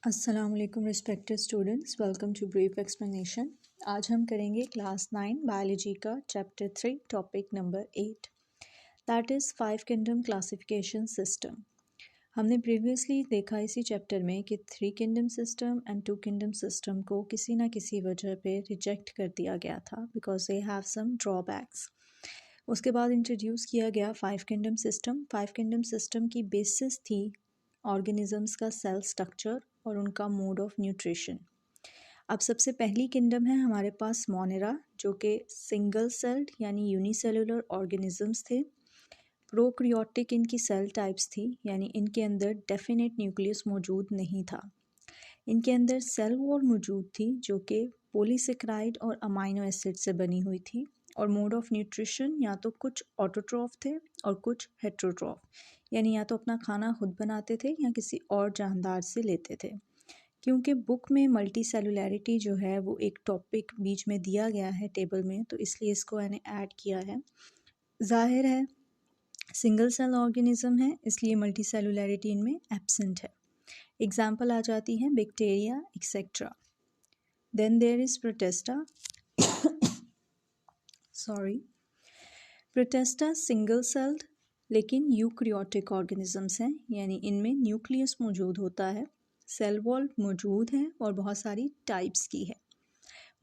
अस्सलामुअलैकुम respected students, welcome to brief explanation. आज हम करेंगे क्लास 9 बायोलॉजी का chapter 3 topic number 8 that is 5 kingdom classification system. हमने प्रीवियसली देखा इसी चैप्टर में कि 3 kingdom system and 2 kingdom system को किसी ना किसी वजह पे रिजेक्ट कर दिया गया था because they have some drawbacks. उसके बाद इंट्रोड्यूस किया गया 5 किंगडम सिस्टम। 5 किंगडम सिस्टम की बेसिस थी ऑर्गेनिजम्स का सेल स्ट्रक्चर और उनका मोड ऑफ न्यूट्रिशन। अब सबसे पहली किंगडम है हमारे पास मोनेरा, जो कि सिंगल सेल्ड यानी यूनिसेलुलर ऑर्गेनिजम्स थे। प्रोक्रियोटिक इनकी सेल टाइप्स थी, यानी इनके अंदर डेफिनेट न्यूक्लियस मौजूद नहीं था। इनके अंदर सेल वॉल मौजूद थी जो कि पॉलीसेकेराइड और अमाइनो एसिड से बनी हुई थी। और मोड ऑफ न्यूट्रिशन या तो कुछ ऑटोट्रॉफ थे और कुछ हेट्रोट्रॉफ, यानी या तो अपना खाना खुद बनाते थे या किसी और जानदार से लेते थे। क्योंकि बुक में मल्टी सेलुलैरिटी जो है वो एक टॉपिक बीच में दिया गया है टेबल में, तो इसलिए इसको मैंने ऐड किया है। जाहिर है सिंगल सेल ऑर्गेनिज्म है, इसलिए मल्टी सेलुलैरिटी इनमें एब्सेंट है। एग्जाम्पल आ जाती है bacteria etcetera. Then there is protista protista single celled लेकिन यूक्रियोटिक ऑर्गेनिजम्स हैं, यानी इनमें न्यूक्लियस मौजूद होता है, सेल वॉल मौजूद है और बहुत सारी टाइप्स की है।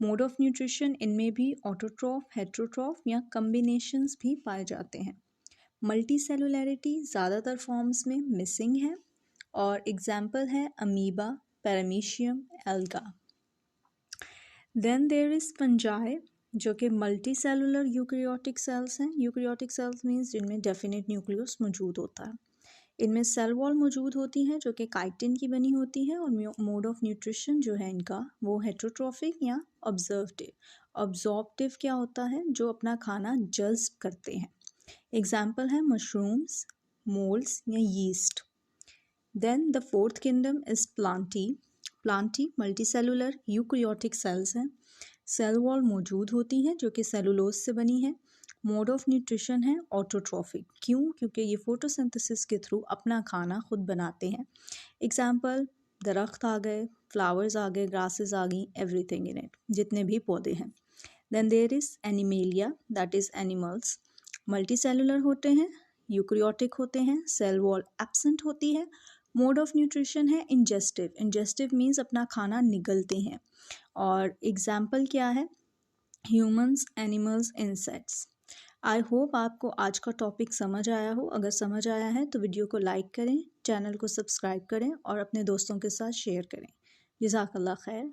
मोड ऑफ न्यूट्रिशन इनमें भी ऑटोट्रॉफ, हेट्रोट्रॉफ या कम्बिनेशंस भी पाए जाते हैं। मल्टी सेलुलैरिटी ज़्यादातर फॉर्म्स में मिसिंग है और एग्जाम्पल है amoeba, paramecium, alga. Then there is fungi, जो कि मल्टी सेलुलर यूकैरियोटिक सेल्स हैं। यूकैरियोटिक सेल्स मीन्स जिनमें डेफिनेट न्यूक्लियस मौजूद होता है। इनमें सेल वॉल मौजूद होती है जो कि काइटिन की बनी होती है और मोड ऑफ न्यूट्रिशन जो है इनका वो हेट्रोट्रॉफिक या ऑब्जर्वेटिव। ऑब्जॉर्प्टिव क्या होता है? जो अपना खाना जज्ब करते हैं। एग्जाम्पल है मशरूम्स, मोल्ड्स या yeast. Then the fourth kingdom is plantae. Plantae multicellular eukaryotic cells हैं। सेल वॉल मौजूद होती है जो कि सेलुलोज से बनी है। मोड ऑफ न्यूट्रिशन है ऑटोट्रॉफिक। क्यों? क्योंकि ये फोटोसिंथेसिस के थ्रू अपना खाना खुद बनाते हैं। एग्जाम्पल दरख्त आ गए, फ्लावर्स आ गए, ग्रासेस आ गई, एवरीथिंग इन इट, जितने भी पौधे हैं। Then there is animalia, that is animals. Multi cellular होते हैं, यूकैरियोटिक होते हैं, सेल वॉल एब्सेंट होती है। मोड ऑफ न्यूट्रिशन है इंजेस्टिव। इंजेस्टिव मीन्स अपना खाना निगलते हैं। और एग्जाम्पल क्या है? Humans, animals, insects. I hope आपको आज का टॉपिक समझ आया हो। अगर समझ आया है तो वीडियो को लाइक करें, चैनल को सब्सक्राइब करें और अपने दोस्तों के साथ शेयर करें। जज़ाकल्लाह खैर।